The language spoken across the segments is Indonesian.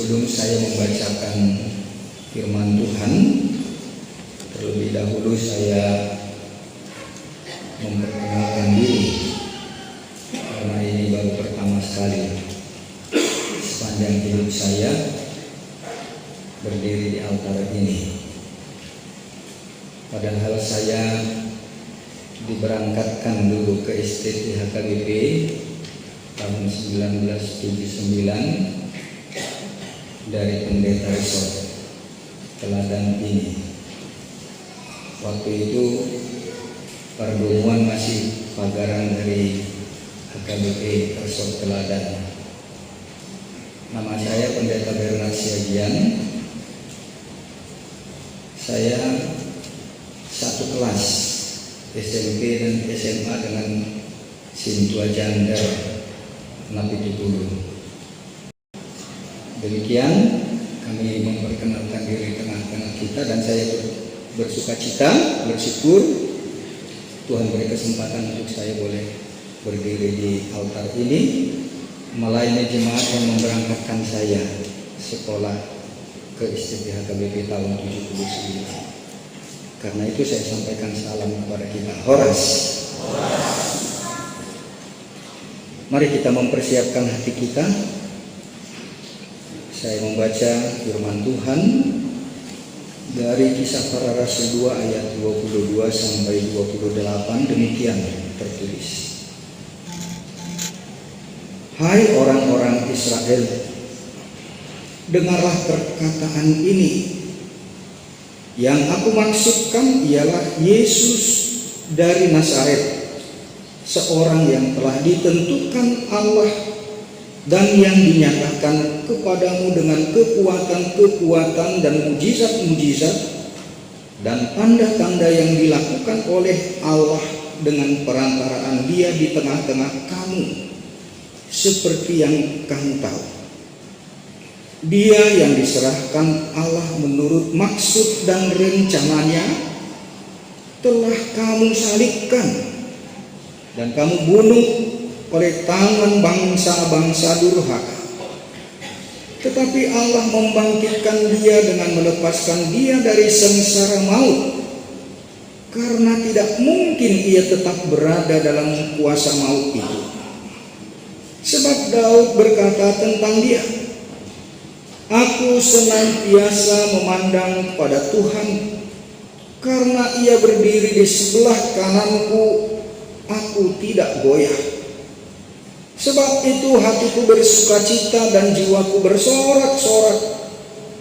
Sebelum saya membacakan firman Tuhan, terlebih dahulu saya memperkenalkan diri, karena ini baru pertama sekali sepanjang hidup saya berdiri di altar ini. Padahal saya diberangkatkan dulu ke STT HKBP tahun 1979 dari pendeta resort Teladan ini. Waktu itu pergumulan masih pagaran dari HKBP resort Teladan. Nama saya Pendeta Bernard Siagian. Saya satu kelas SMP dan SMA dengan Sintua Jandar Napitupulu. Demikian kami memperkenalkan diri tengah-tengah kita, dan saya bersuka cita, bersyukur Tuhan beri kesempatan untuk saya boleh berdiri di altar ini, melayani jemaat yang memberangkatkan saya sekolah ke STT HKBP tahun 79. Karena itu saya sampaikan salam kepada kita. Horas. Mari kita mempersiapkan hati kita. Saya membaca firman Tuhan dari Kisah Para Rasul 2 ayat 22 sampai 28. Demikian tertulis. Hai orang-orang Israel, dengarlah perkataan ini. Yang aku maksudkan ialah Yesus dari Nazaret, seorang yang telah ditentukan Allah dan yang dinyatakan kepadamu dengan kekuatan-kekuatan dan mujizat-mujizat dan tanda-tanda yang dilakukan oleh Allah dengan perantaraan Dia di tengah-tengah kamu, seperti yang kamu tahu. Dia yang diserahkan Allah menurut maksud dan rencananya telah kamu salibkan dan kamu bunuh oleh tangan bangsa-bangsa durhaka. Tetapi Allah membangkitkan Dia dengan melepaskan Dia dari sengsara maut, karena tidak mungkin Ia tetap berada dalam kuasa maut itu. Sebab Daud berkata tentang Dia, aku senantiasa memandang pada Tuhan, karena Ia berdiri di sebelah kananku, aku tidak goyah. Sebab itu hatiku bersukacita dan jiwaku bersorak-sorak,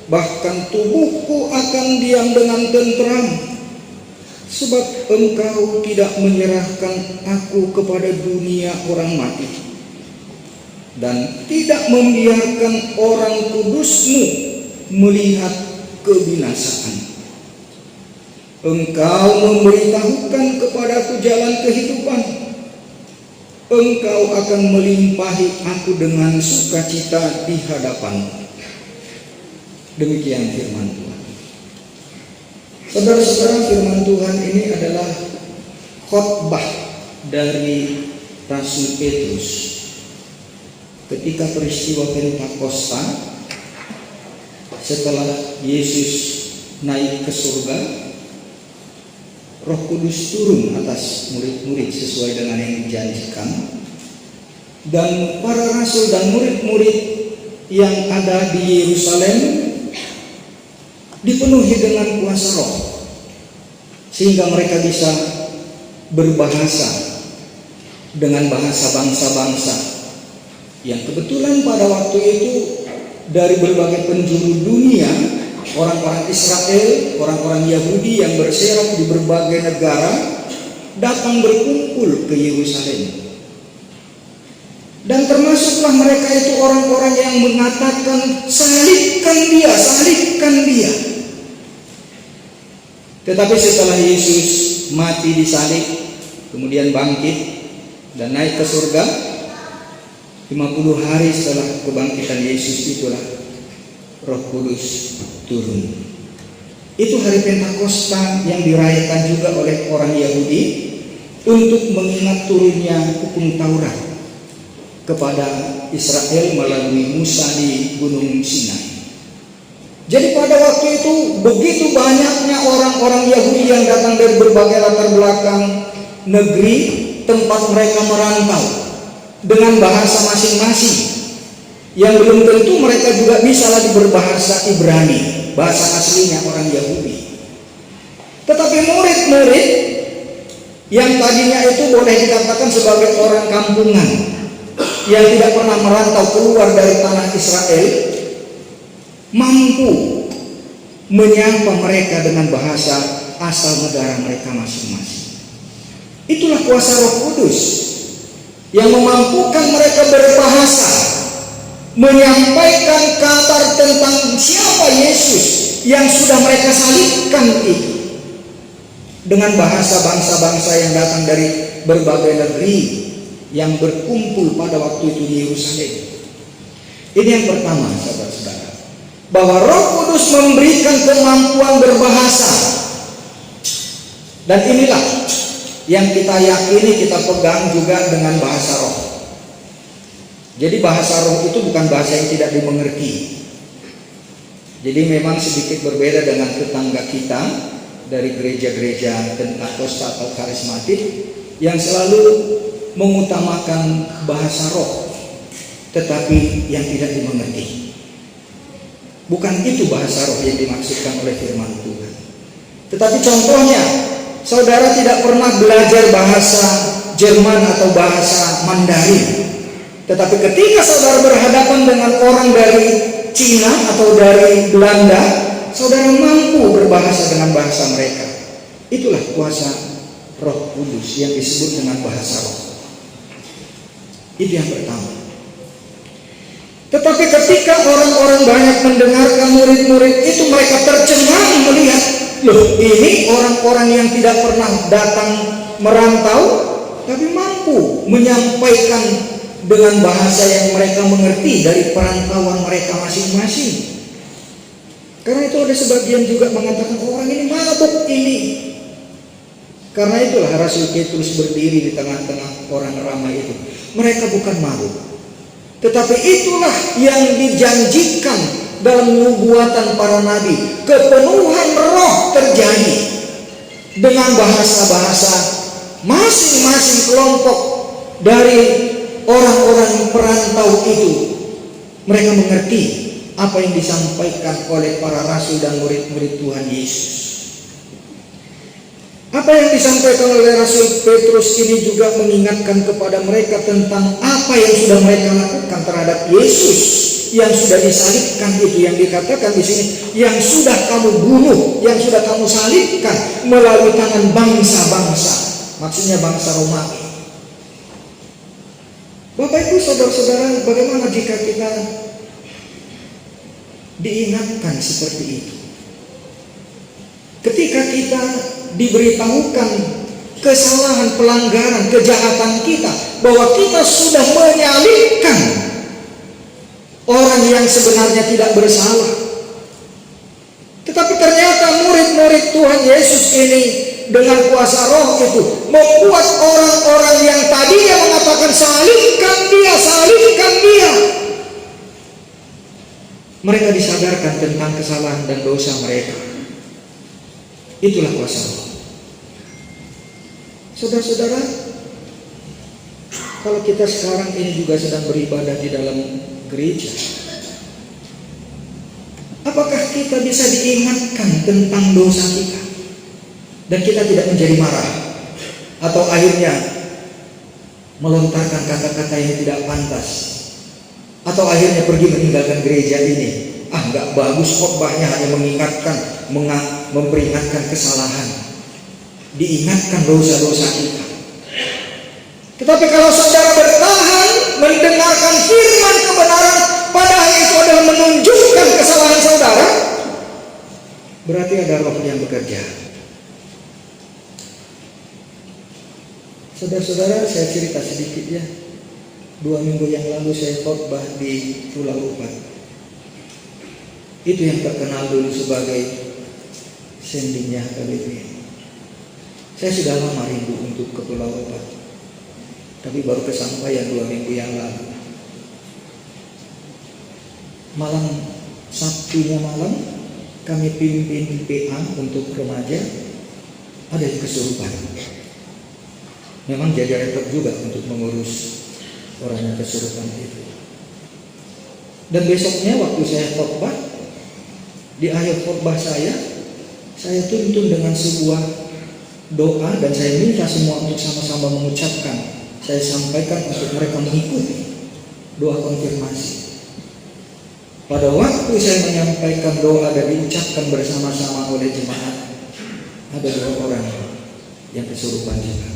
bahkan tubuhku akan diam dengan tenteram. Sebab Engkau tidak menyerahkan aku kepada dunia orang mati, dan tidak membiarkan orang kudus-Mu melihat kebinasaan. Engkau memberitahukan kepadaku jalan kehidupan. Engkau akan melimpahi aku dengan sukacita di hadapan-Mu. Demikian firman Tuhan. Saudara-saudara, firman Tuhan ini adalah khotbah dari Rasul Petrus ketika peristiwa Pentakosta, setelah Yesus naik ke surga, Roh Kudus turun atas murid-murid sesuai dengan yang dijanjikan, dan para rasul dan murid-murid yang ada di Yerusalem dipenuhi dengan kuasa Roh, sehingga mereka bisa berbahasa dengan bahasa bangsa-bangsa yang kebetulan pada waktu itu dari berbagai penjuru dunia. Orang-orang Israel, orang-orang Yahudi yang berserak di berbagai negara datang berkumpul ke Yerusalem. Dan termasuklah mereka itu orang-orang yang mengatakan, salibkan Dia, salibkan Dia. Tetapi setelah Yesus mati disalib, kemudian bangkit dan naik ke surga, 50 hari setelah kebangkitan Yesus itulah Roh Kudus turun. Itu hari Pentakosta yang dirayakan juga oleh orang Yahudi untuk mengingat turunnya hukum Taurat kepada Israel melalui Musa di Gunung Sinai. Jadi pada waktu itu begitu banyaknya orang-orang Yahudi yang datang dari berbagai latar belakang negeri tempat mereka merantau dengan bahasa masing-masing yang belum tentu mereka juga bisa lagi berbahasa Ibrani, bahasa aslinya orang Yahudi. Tetapi murid-murid yang tadinya itu boleh dikatakan sebagai orang kampungan yang tidak pernah merantau keluar dari tanah Israel, mampu menyapa mereka dengan bahasa asal negara mereka masing-masing. Itulah kuasa Roh Kudus yang memampukan mereka berbahasa, menyampaikan kabar tentang siapa Yesus yang sudah mereka salibkan itu dengan bahasa bangsa-bangsa yang datang dari berbagai negeri yang berkumpul pada waktu itu di Yerusalem. Ini yang pertama, saudara-saudara, bahwa Roh Kudus memberikan kemampuan berbahasa. Dan inilah yang kita yakini, kita pegang juga dengan bahasa roh. Jadi bahasa roh itu bukan bahasa yang tidak dimengerti. Jadi memang sedikit berbeda dengan tetangga kita dari gereja-gereja Pentakosta atau karismatik yang selalu mengutamakan bahasa roh, tetapi yang tidak dimengerti. Bukan itu bahasa roh yang dimaksudkan oleh firman Tuhan. Tetapi contohnya, saudara tidak pernah belajar bahasa Jerman atau bahasa Mandarin, tetapi ketika saudara berhadapan dengan orang dari Cina atau dari Belanda, saudara mampu berbahasa dengan bahasa mereka. Itulah kuasa Roh Kudus yang disebut dengan bahasa roh. Itu yang pertama. Tetapi ketika orang-orang banyak mendengarkan murid-murid itu, mereka tercengang melihat, loh, ini orang-orang yang tidak pernah datang merantau, tapi mampu menyampaikan dengan bahasa yang mereka mengerti dari perantauan mereka masing-masing. Karena itu ada sebagian juga mengatakan, orang ini mabuk ini. Karena itulah Rasul Petrus berdiri di tengah-tengah orang ramai itu. Mereka bukan mabuk, tetapi itulah yang dijanjikan dalam nubuatan para nabi. Kepenuhan roh terjadi dengan bahasa-bahasa masing-masing kelompok dari orang-orang perantau itu. Mereka mengerti apa yang disampaikan oleh para rasul dan murid-murid Tuhan Yesus. Apa yang disampaikan oleh Rasul Petrus ini juga mengingatkan kepada mereka tentang apa yang sudah mereka lakukan terhadap Yesus yang sudah disalibkan itu, yang dikatakan di sini, yang sudah kamu bunuh, yang sudah kamu salibkan melalui tangan bangsa-bangsa, maksudnya bangsa Romawi. Bapak Ibu saudara-saudara, bagaimana jika kita diingatkan seperti itu? Ketika kita diberitahukan kesalahan, pelanggaran, kejahatan kita, bahwa kita sudah menyalibkan orang yang sebenarnya tidak bersalah. Tetapi ternyata murid-murid Tuhan Yesus ini dengan kuasa roh itu membuat orang-orang yang tadinya mengatakan salibkan dia, salibkan dia, mereka disadarkan tentang kesalahan dan dosa mereka. Itulah kuasa roh. Saudara-saudara, kalau kita sekarang ini juga sedang beribadah di dalam gereja, apakah kita bisa diingatkan tentang dosa kita dan kita tidak menjadi marah atau akhirnya melontarkan kata-kata yang tidak pantas, atau akhirnya pergi meninggalkan gereja ini? Nggak bagus khotbahnya, hanya mengingatkan, memperingatkan kesalahan, diingatkan dosa-dosa kita. Tetapi kalau saudara bertahan mendengarkan firman kebenaran, padahal itu adalah menunjukkan kesalahan saudara, berarti ada roh yang bekerja. Saudara-saudara, saya cerita sedikit ya. 2 minggu yang lalu saya khotbah di Pulau Upat. Itu yang terkenal dulu sebagai sendinya KBP. Saya sudah lama rindu untuk ke Pulau Upat, tapi baru kesampaian 2 minggu yang lalu. Malam Sabtunya malam kami pimpin PA untuk remaja, ada yang kesurupan. Memang jadi repot juga untuk mengurus orang yang kesurupan itu. Dan besoknya waktu saya khotbah, di akhir khotbah saya tuntun dengan sebuah doa dan saya minta semua untuk sama-sama mengucapkan. Saya sampaikan untuk mereka mengikuti doa konfirmasi. Pada waktu saya menyampaikan doa dan diucapkan bersama-sama oleh jemaat, ada 2 orang yang kesurupan juga.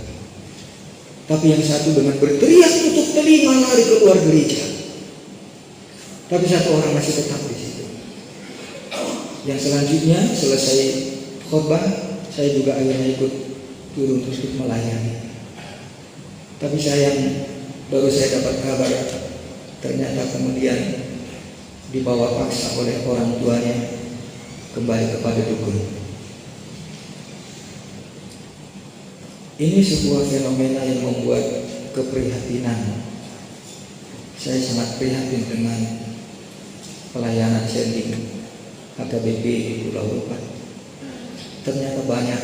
Tapi yang satu dengan berteriak tutup telinga lari keluar gereja. Tapi 1 orang masih tetap di situ. Yang selanjutnya selesai khotbah, saya juga akhirnya ikut turun untuk melayani. Tapi sayang, baru saya dapat kabar ternyata kemudian dibawa paksa oleh orang tuanya kembali kepada dukun. Ini sebuah fenomena yang membuat keprihatinan. Saya sangat prihatin dengan pelayanan sending HKBP di Pulau Rupat. Ternyata banyak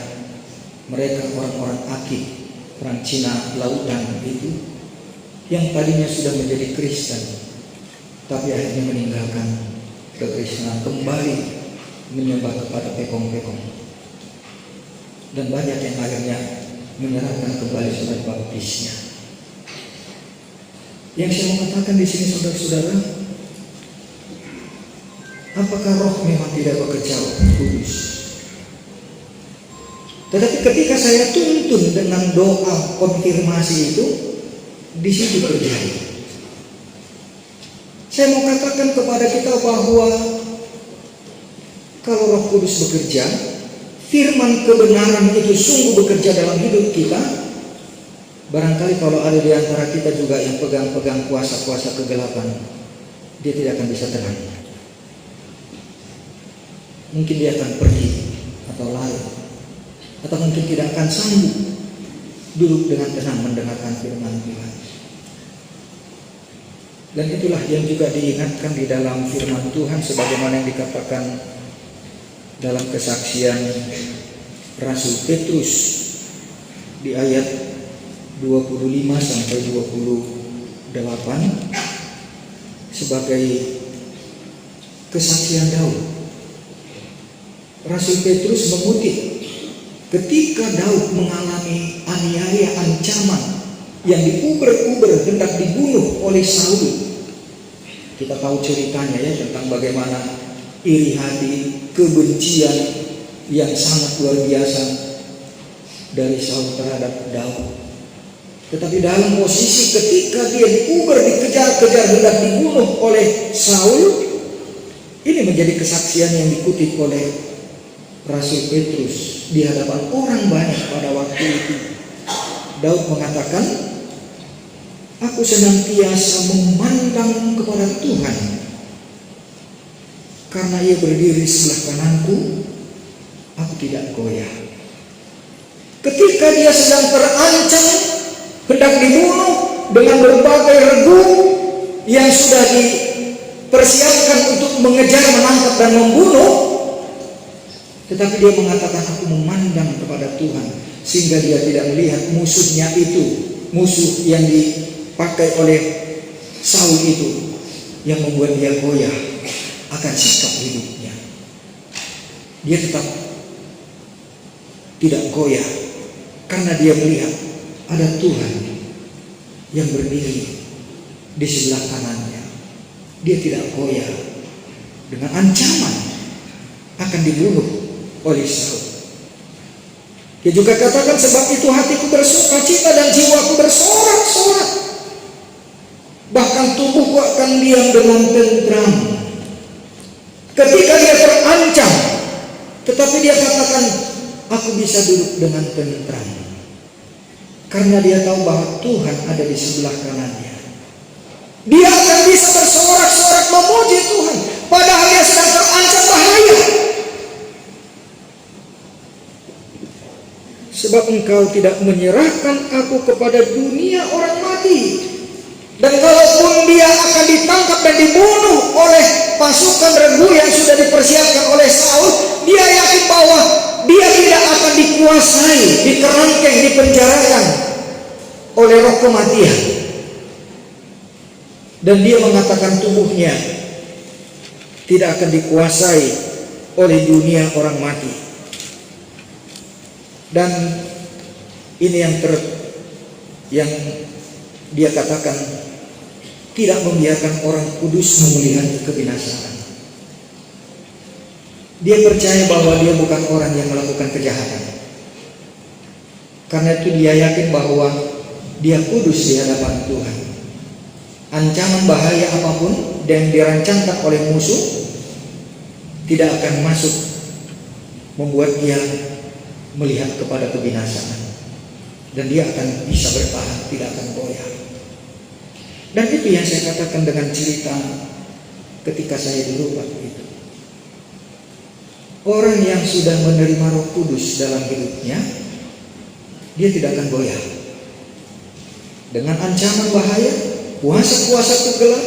mereka orang-orang akik, orang Cina lautan itu, yang tadinya sudah menjadi Kristen, tapi akhirnya meninggalkan kekristenan, kembali menyembah kepada pekong-pekong. Dan banyak yang akhirnya menyerahkan kembali surat baptisnya. Yang saya mau katakan di sini, saudara-saudara, apakah roh memang tidak bekerja kudus? Tetapi ketika saya tuntun dengan doa konfirmasi itu, di situ terjadi. Saya mau katakan kepada kita bahwa kalau Roh Kudus bekerja, firman kebenaran itu sungguh bekerja dalam hidup kita. Barangkali kalau ada di antara kita juga yang pegang-pegang kuasa-kuasa kegelapan, dia tidak akan bisa tenang. Mungkin dia akan pergi atau lari, atau mungkin tidak akan sanggup duduk dengan tenang mendengarkan firman Tuhan. Dan itulah yang juga diingatkan di dalam firman Tuhan sebagaimana yang dikatakan dalam kesaksian Rasul Petrus di ayat 25 sampai 28 sebagai kesaksian Daud. Rasul Petrus mengutip ketika Daud mengalami aniaya, ancaman yang diuber-uber hendak dibunuh oleh Saul. Kita tahu ceritanya ya, tentang bagaimana iri hati, kebencian yang sangat luar biasa dari Saul terhadap Daud. Tetapi dalam posisi ketika dia diuber, dikejar-kejar hendak dibunuh oleh Saul, ini menjadi kesaksian yang dikutip oleh Rasul Petrus di hadapan orang banyak pada waktu itu. Daud mengatakan, aku senantiasa memandang kepada Tuhan, karena Ia berdiri sebelah kananku, aku tidak goyah. Ketika dia sedang terancam, hendak dibunuh dengan berbagai regu yang sudah dipersiapkan untuk mengejar, menangkap dan membunuh, tetapi dia mengatakan, aku memandang kepada Tuhan, sehingga dia tidak melihat musuhnya itu, musuh yang dipakai oleh Saul itu, yang membuat dia goyah akan sikap hidupnya. Dia tetap tidak goyah karena dia melihat ada Tuhan yang berdiri di sebelah kanannya. Dia tidak goyah dengan ancaman akan dibunuh oleh Saul. Dia juga katakan, sebab itu hatiku bersukacita dan jiwaku bersorak-sorak, bahkan tubuhku akan diam dengan tentram. Ketika dia terancam, tetapi dia katakan, aku bisa duduk dengan tentram, karena dia tahu bahwa Tuhan ada di sebelah kanannya. Dia akan bisa bersorak-sorak memuji Tuhan, padahal dia sedang terancam bahaya. Sebab engkau tidak menyerahkan aku kepada dunia orang mati. Dan kalaupun dia akan ditangkap dan dibunuh oleh pasukan regu yang sudah dipersiapkan oleh Saul, dia yakin bahwa dia tidak akan dikuasai, dikerangkeng, dipenjarakan oleh roh kematian. Dan dia mengatakan tubuhnya tidak akan dikuasai oleh dunia orang mati. Dan ini yang dia katakan, tidak membiarkan orang kudus melihat kebinasaan. Dia percaya bahwa dia bukan orang yang melakukan kejahatan. Karena itu dia yakin bahwa dia kudus di hadapan Tuhan. Ancaman bahaya apapun yang dirancangkan oleh musuh tidak akan masuk membuat dia melihat kepada kebinasaan. Dan dia akan bisa bertahan, tidak akan goyah. Dan itu yang saya katakan dengan cerita ketika saya dulu waktu itu. Orang yang sudah menerima Roh Kudus dalam hidupnya, dia tidak akan goyah. Dengan ancaman bahaya, kuasa-kuasa kegelapan,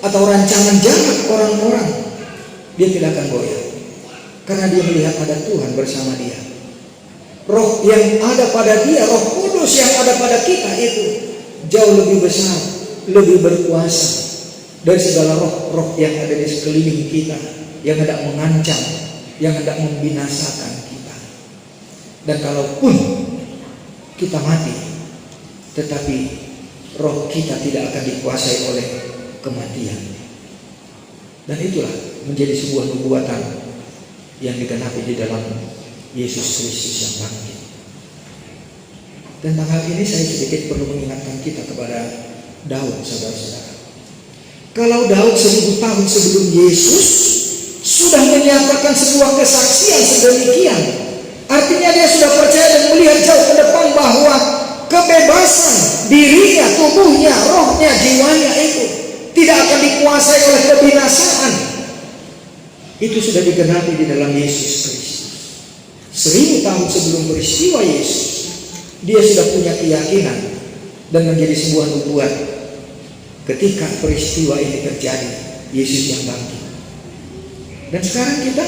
atau rancangan jahat orang-orang, dia tidak akan goyah. Karena dia melihat ada Tuhan bersama dia. Roh yang ada pada dia, Roh Kudus yang ada pada kita itu jauh lebih besar, lebih berkuasa dari segala roh-roh yang ada di sekeliling kita, yang hendak mengancam, yang hendak membinasakan kita. Dan kalaupun kita mati, tetapi roh kita tidak akan dikuasai oleh kematian. Dan itulah menjadi sebuah nubuatan yang digenapi di dalam Yesus Kristus yang bangkit. Tentang hal ini saya sedikit perlu mengingatkan kita kepada Daud, saudara-saudara. Kalau Daud 1000 tahun sebelum Yesus sudah menyatakan sebuah kesaksian sedemikian, artinya dia sudah percaya dan melihat jauh ke depan bahwa kebebasan dirinya, tubuhnya, rohnya, jiwanya itu tidak akan dikuasai oleh kebinasaan. Itu sudah digenapi di dalam Yesus Kristus. 1000 tahun sebelum peristiwa Yesus, dia sudah punya keyakinan dan menjadi sebuah nubuat. Ketika peristiwa ini terjadi, Yesus yang bangkit. Dan sekarang kita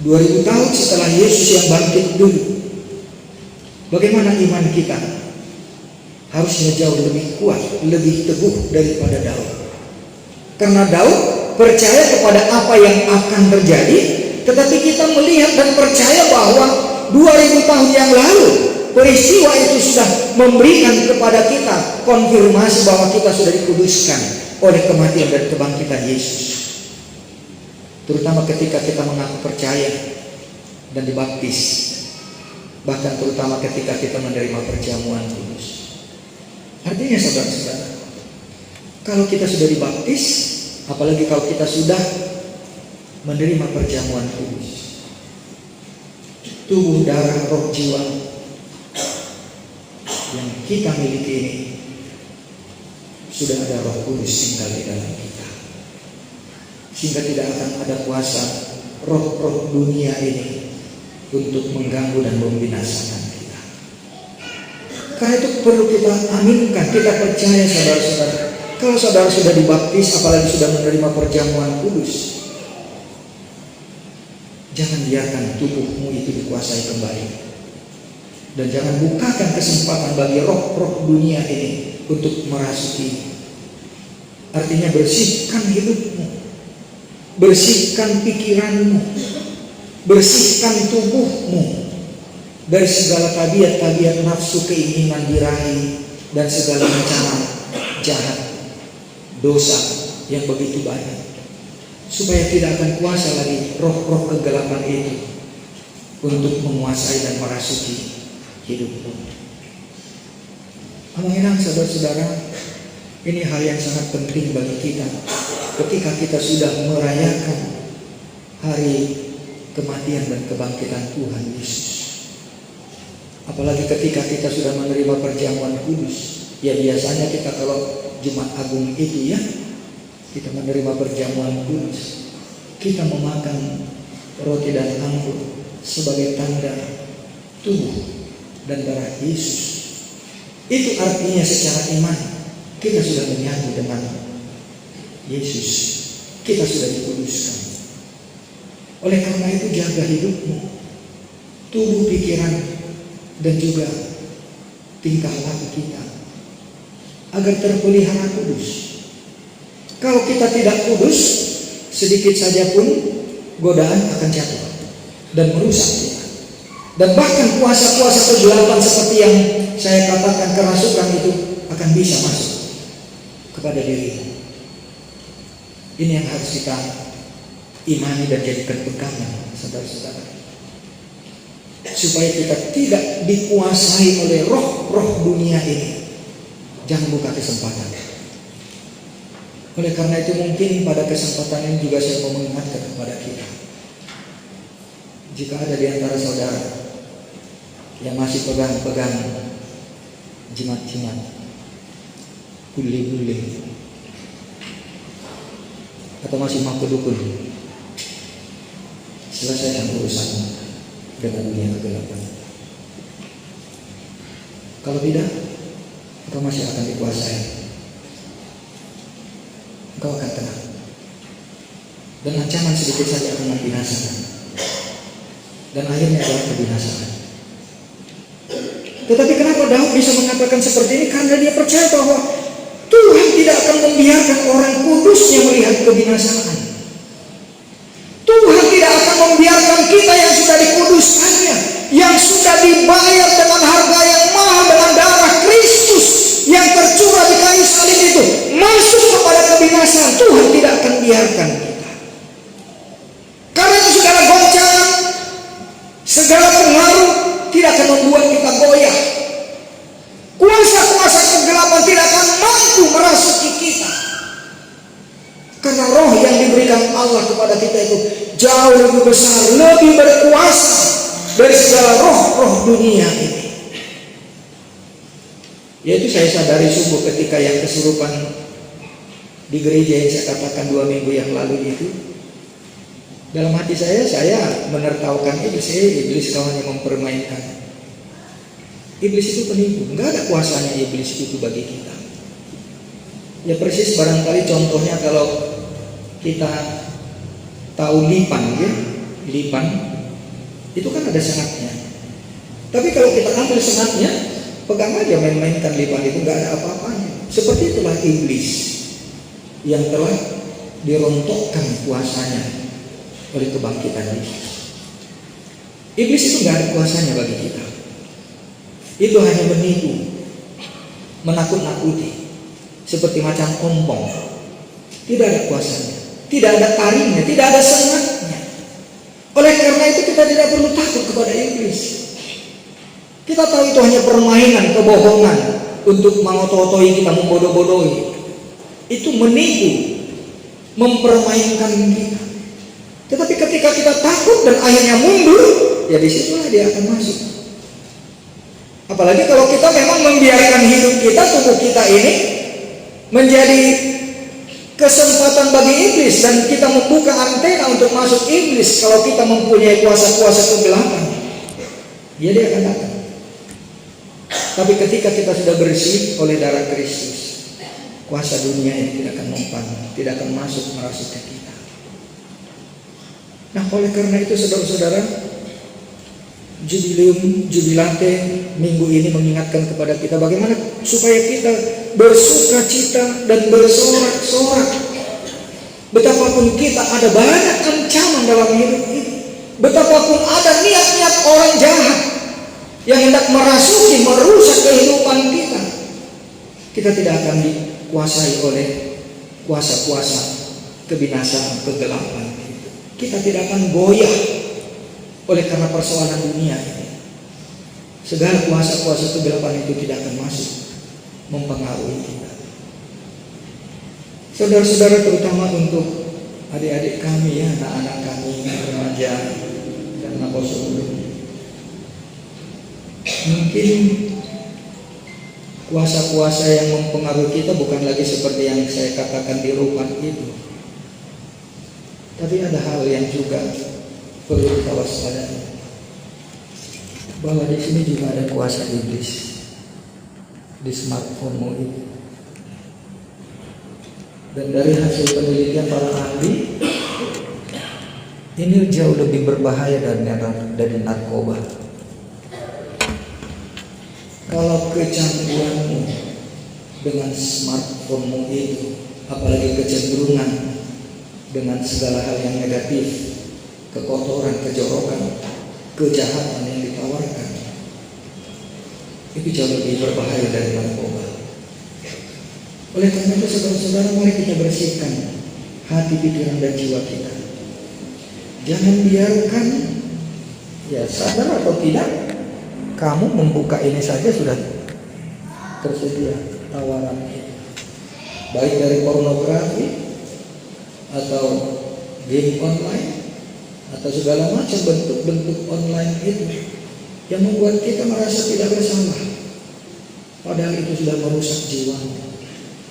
2000 tahun setelah Yesus yang bangkit dulu, bagaimana iman kita? Harusnya jauh lebih kuat, lebih teguh daripada Daud. Karena Daud percaya kepada apa yang akan terjadi, tetapi kita melihat dan percaya bahwa 2000 tahun yang lalu peristiwa itu sudah memberikan kepada kita konfirmasi bahwa kita sudah dikuduskan oleh kematian dan kebangkitan Yesus. Terutama ketika kita mengaku percaya dan dibaptis, bahkan terutama ketika kita menerima perjamuan kudus. Artinya saudara-saudara, kalau kita sudah dibaptis, apalagi kalau kita sudah menerima perjamuan kudus, tubuh, darah, roh, jiwa yang kita miliki ini sudah ada Roh Kudus tinggal di dalam kita, sehingga tidak akan ada kuasa roh-roh dunia ini untuk mengganggu dan membinasakan kita. Karena itu perlu kita aminkan, kita percaya saudara-saudara. Kalau saudara sudah dibaptis, apalagi sudah menerima perjamuan kudus, jangan biarkan tubuhmu itu dikuasai kembali. Dan jangan bukakan kesempatan bagi roh-roh dunia ini untuk merasuki. Artinya bersihkan hidupmu, bersihkan pikiranmu, bersihkan tubuhmu dari segala tabiat-tabiat nafsu, keinginan diraih, dan segala rencana jahat, dosa yang begitu banyak, supaya tidak akan kuasa lagi roh-roh kegelapan itu untuk menguasai dan merasuki hidupmu. Amin, saudara-saudara, ini hal yang sangat penting bagi kita ketika kita sudah merayakan hari kematian dan kebangkitan Tuhan Yesus. Apalagi ketika kita sudah menerima perjamuan kudus. Ya biasanya kita kalau Jumat Agung itu ya, kita menerima perjamuan kudus, kita memakan roti dan anggur sebagai tanda tubuh dan darah Yesus. Itu artinya secara iman kita sudah menyatu dengan Yesus kita sudah dikuduskan. Oleh karena itu jaga hidupmu, tubuh, pikiran, dan juga tingkah laku kita agar terpelihara kudus. Kalau kita tidak kudus, sedikit saja pun godaan akan jatuh dan merusak kita. Dan bahkan kuasa-kuasa kegelapan seperti yang saya katakan, kerasukan itu akan bisa masuk kepada diri. Ini yang harus kita imani dan jadikan pegangan, saudara-saudara, supaya kita tidak dikuasai oleh roh-roh dunia ini. Jangan buka kesempatan. Oleh karena itu mungkin pada kesempatan ini juga saya mau mengingatkan kepada kita, jika ada di antara saudara yang masih pegang-pegang jimat-jimat, guli-guli, atau masih mampu dukun, selesaikan urusan dengan dunia kegelapan. Kalau tidak, engkau masih akan dikuasai. Engkau akan tenang, dan ancaman sedikit saja akan membinasakan, dan akhirnya adalah kebinasaan. Tetapi kenapa Daud bisa mengatakan seperti ini? Karena dia percaya bahwa Tuhan tidak akan membiarkan orang kudusnya melihat kebinasaan. Tuhan tidak akan membiarkan kita yang sudah dikuduskannya, yang sudah dibayar dengan harga yang mahal, dengan darah Kristus yang tercurah di kayu salib itu, masuk kepada kebinasaan. Tuhan tidak akan biarkan kita. Karena itu segala goncangan, segala pengaruh tidak akan membuat kita goyah. Kuasa-kuasa kegelapan tidak akan mampu merasuki kita. Karena roh yang diberikan Allah kepada kita itu jauh lebih besar, lebih berkuasa dari segala roh-roh dunia ini. Yaitu saya sadari sungguh ketika yang kesurupan di gereja yang saya katakan 2 minggu yang lalu itu, dalam hati saya menertawakan iblis kau hanya mempermainkan. Iblis itu penipu, nggak ada kuasanya iblis itu bagi kita. Ya persis barangkali contohnya kalau kita tahu lipan, ya, lipan itu kan ada sengatnya. Tapi kalau kita ambil sengatnya, pegang aja, main-mainkan lipan itu, nggak ada apa-apanya. Seperti itulah iblis yang telah dirontokkan kuasanya oleh kebangkitan Yesus. Iblis itu nggak ada kuasanya bagi kita. Itu hanya menipu, menakut-nakuti, seperti macam ompong. Tidak ada kuasanya, tidak ada taringnya, tidak ada sengatnya. Oleh karena itu kita tidak perlu takut kepada iblis. Kita tahu itu hanya permainan, kebohongan untuk mengotot-otoi kita, membodoh-bodohi. Itu menipu, mempermainkan kita. Tetapi ketika kita takut dan akhirnya mundur, ya disitulah dia akan masuk. Apalagi kalau kita memang membiarkan hidup kita, tubuh kita ini menjadi kesempatan bagi iblis, dan kita membuka antena untuk masuk iblis. Kalau kita mempunyai kuasa-kuasa kegelapan, dia akan datang. Tapi ketika kita sudah bersih oleh darah Kristus, kuasa dunia ini tidak akan mempan, tidak akan masuk merasuki kita. Nah, oleh karena itu saudara-saudara, jubilate minggu ini mengingatkan kepada kita bagaimana supaya kita bersuka cita dan bersorak-sorak. Betapapun kita ada banyak ancaman dalam hidup ini, betapapun ada niat-niat orang jahat yang hendak merasuki, merusak kehidupan kita, kita tidak akan dikuasai oleh kuasa-kuasa kebinasaan, kegelapan. Kita tidak akan goyah oleh karena persoalan dunia ini. Segala kuasa-kuasa kegelapan itu tidak akan masuk mempengaruhi kita. Saudara-saudara, terutama untuk adik-adik kami, ya, anak-anak kami, remaja dan anak-anak, mungkin kuasa-kuasa yang mempengaruhi kita bukan lagi seperti yang saya katakan di rumah itu. Tapi ada hal yang juga perlu kita waspadai, bahwa di sini juga ada kuasa iblis di smartphone-mu itu. Dan dari hasil penelitian para ahli, ini jauh lebih berbahaya dari narkoba. Kalau kecanduanmu dengan smartphone-mu itu, apalagi kecenderungan dengan segala hal yang negatif, kekotoran, kejorokan, kejahatan yang ditawarkan, itu jauh lebih berbahaya dari narkoba. Oleh karena itu, saudara-saudara, mari kita bersihkan hati, pikiran, dan jiwa kita. Jangan biarkan, ya sadar atau tidak, kamu membuka ini saja sudah tersedia tawaran itu, baik dari pornografi atau game online atau segala macam bentuk-bentuk online itu yang membuat kita merasa tidak bersalah, padahal itu sudah merusak jiwa,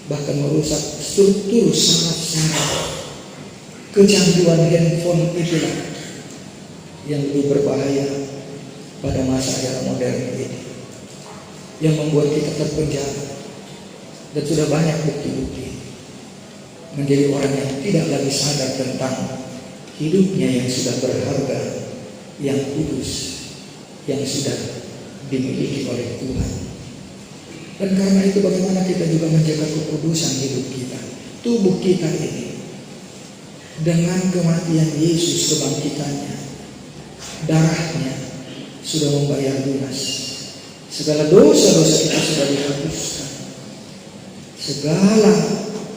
bahkan merusak struktur saraf-saraf. Kecanduan handphone itulah yang lebih berbahaya pada masa era modern ini, yang membuat kita terpenjara. Dan sudah banyak bukti-bukti menjadi orang yang tidak lagi sadar tentang hidupnya yang sudah berharga, yang kudus, yang sudah dimiliki oleh Tuhan. Dan karena itu, bagaimana kita juga menjaga kekudusan hidup kita, tubuh kita ini, dengan kematian Yesus, kebangkitannya, darahnya sudah membayar lunas. Segala dosa-dosa kita sudah dihapuskan. Segala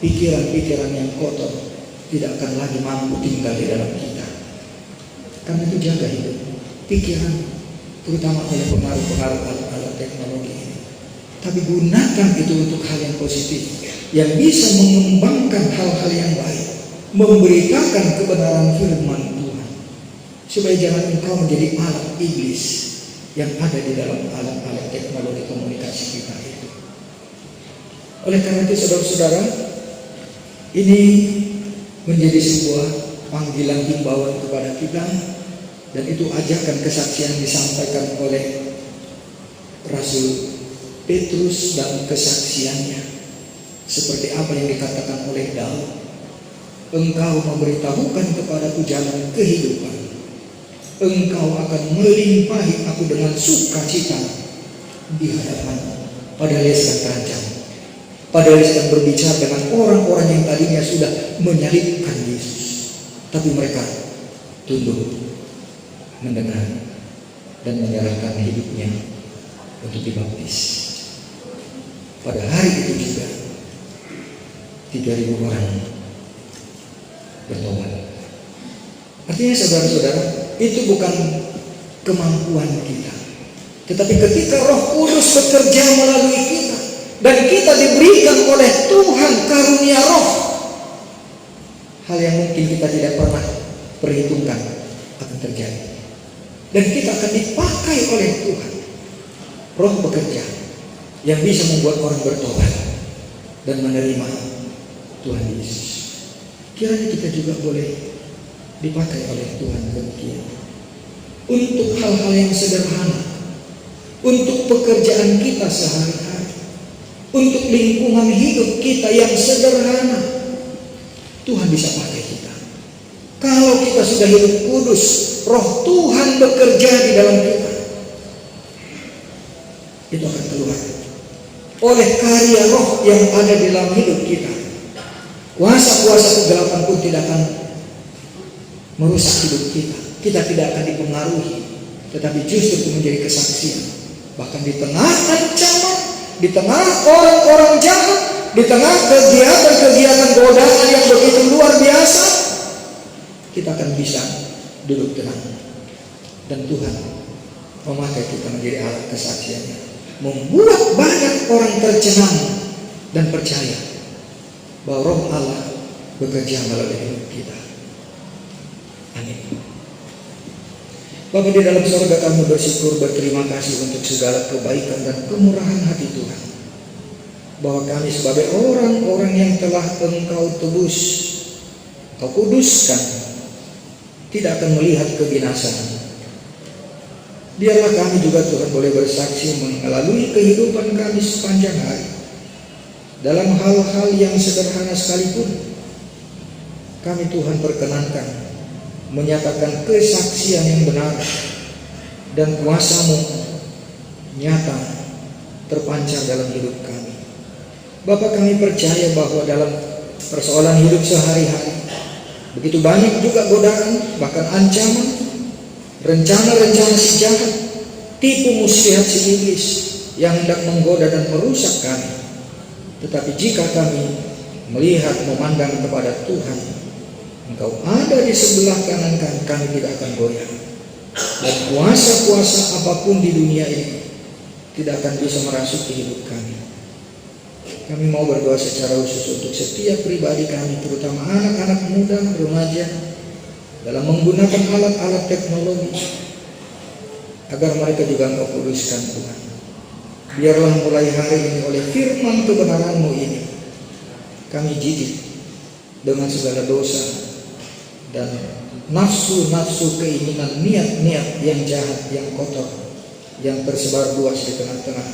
pikiran-pikiran yang kotor tidak akan lagi mampu tinggal di dalam kita. Karena itu jaga hidup, pikiran, terutama oleh pengaruh-pengaruh alat teknologi ini. Tapi gunakan itu untuk hal yang positif, yang bisa mengembangkan hal-hal yang baik, memberitakan kebenaran firman Tuhan, supaya jangan engkau menjadi alat iblis yang ada di dalam alat-alat teknologi komunikasi kita itu. Oleh karena itu, saudara-saudara, ini menjadi sebuah panggilan himbauan kepada kita, dan itu ajakan kesaksian disampaikan oleh Rasul Petrus dan kesaksiannya, seperti apa yang dikatakan oleh Daud. Engkau memberitahukan kepadaku jalan kehidupan. Engkau akan melimpahi aku dengan sukacita di hadapan-Mu. Padahal ia sedang terancam. Padahal ia sedang berbicara dengan orang-orang yang tadinya sudah menyalibkan Yesus, tapi mereka tunduk mendengar dan menyerahkan hidupnya untuk dibaptis. Pada hari itu juga 3.000 orang bertobat. Artinya, saudara-saudara, itu bukan kemampuan kita, tetapi ketika Roh Kudus bekerja melalui kita dan kita diberikan oleh Tuhan karunia Roh, hal yang mungkin kita tidak pernah perhitungkan akan terjadi, dan kita akan dipakai oleh Tuhan. Roh bekerja yang bisa membuat orang bertobat dan menerima Tuhan Yesus. Kiranya kita juga boleh dipakai oleh Tuhan demikian, untuk hal-hal yang sederhana, untuk pekerjaan kita sehari-hari, untuk lingkungan hidup kita yang sederhana. Tuhan bisa pakai kita. Kalau kita sudah hidup kudus, Roh Tuhan bekerja di dalam kita, itu akan keluar oleh karya Roh yang ada di dalam hidup kita. Kuasa-kuasa kegelapan pun tidak akan merusak hidup kita. Kita tidak akan dipengaruhi, tetapi justru menjadi kesaksian. Bahkan di tengah ancaman, di tengah orang-orang jahat, di tengah kegiatan-kegiatan godaan yang begitu luar biasa, kita akan bisa duduk tenang. Dan Tuhan memakai kita menjadi alat kesaksiannya, membuat banyak orang tercengang dan percaya bahwa Roh Allah bekerja melalui hidup kita. Amin. Bapa di dalam surga, kami bersyukur, berterima kasih untuk segala kebaikan dan kemurahan hati Tuhan, bahwa kami sebagai orang-orang yang telah Engkau tebus, Engkau kuduskan, tidak akan melihat kebinasaan. Biarlah kami juga Tuhan boleh bersaksi melalui kehidupan kami sepanjang hari, dalam hal-hal yang sederhana sekalipun, kami Tuhan perkenankan menyatakan kesaksian yang benar dan kuasa-Mu nyata terpancar dalam hidup kami. Bapa, kami percaya bahwa dalam persoalan hidup sehari-hari begitu banyak juga godaan, bahkan ancaman, rencana-rencana si jahat, tipu muslihat si iblis yang hendak menggoda dan merusak kami. Tetapi jika kami melihat, memandang kepada Tuhan, Engkau ada di sebelah kanan kami tidak akan goyah. Dan kuasa-kuasa apapun di dunia ini tidak akan bisa merasuki hidup kami. Kami mau berdoa secara khusus untuk setiap pribadi kami, terutama anak-anak muda, remaja, dalam menggunakan alat-alat teknologi, agar mereka juga Engkau kuduskan Tuhan. Biarlah mulai hari ini oleh firman kebenaran-Mu ini, kami jijik dengan segala dosa dan nafsu-nafsu, keinginan, niat-niat yang jahat, yang kotor, yang tersebar luas di tengah-tengah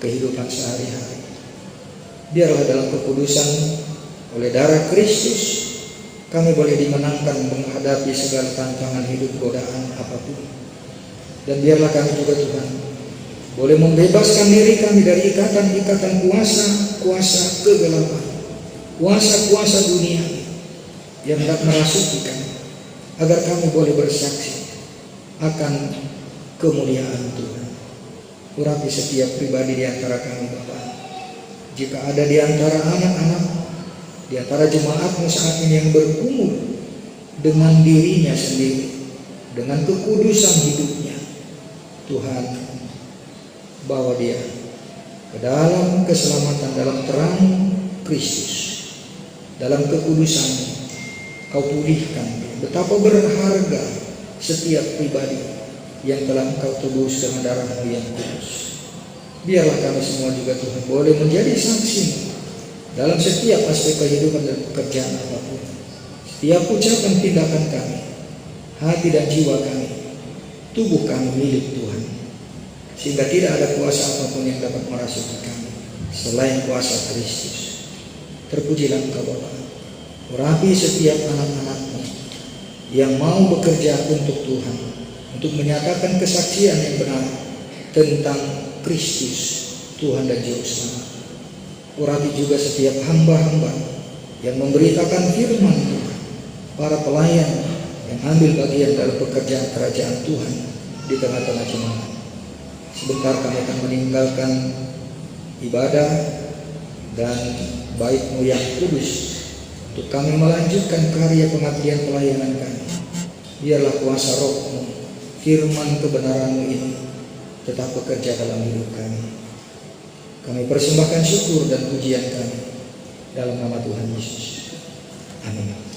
kehidupan sehari-hari. Biarlah dalam kekudusan oleh darah Kristus kami boleh dimenangkan menghadapi segala tantangan hidup, godaan apapun. Dan biarlah kami juga Tuhan boleh membebaskan diri kami dari ikatan-ikatan kuasa-kuasa kegelapan, kuasa-kuasa dunia yang hendak merasuki kami, agar kami boleh bersaksi akan kemuliaan Tuhan. Urapi setiap pribadi di antara kami Bapa. Jika ada di antara anak-anak, di antara jemaat-Mu saat ini yang bergumul dengan dirinya sendiri, dengan kekudusan hidupnya, Tuhan, bawa dia ke dalam keselamatan, dalam terang Kristus, dalam kekudusan. Kau pulihkan dia. Betapa berharga setiap pribadi yang telah Engkau tebus dengan darah-Mu yang kudus. Biarlah kami semua juga Tuhan boleh menjadi saksi dalam setiap aspek kehidupan dan pekerjaan apapun. Setiap ucapan tindakan kami, hati dan jiwa kami, tubuh kami milik Tuhan. Sehingga tidak ada kuasa apapun yang dapat merasuki kami selain kuasa Kristus. Terpujilah Engkau Bapa. Urapi setiap anak-anak-Mu yang mau bekerja untuk Tuhan, untuk menyatakan kesaksian yang benar tentang Kristus, Tuhan dan Juru Selamat. Urapi juga setiap hamba-hamba yang memberitakan firman Tuhan, para pelayan yang ambil bagian dalam pekerjaan kerajaan Tuhan di tengah-tengah jemaat. Sebentar kami akan meninggalkan ibadah dan bait-Mu yang kudus untuk kami melanjutkan karya pengabdian pelayanan kami. Biarlah kuasa Roh-Mu, firman kebenaran-Mu ini tetap bekerja dalam hidup kami. Kami persembahkan syukur dan pujian kami dalam nama Tuhan Yesus. Amin.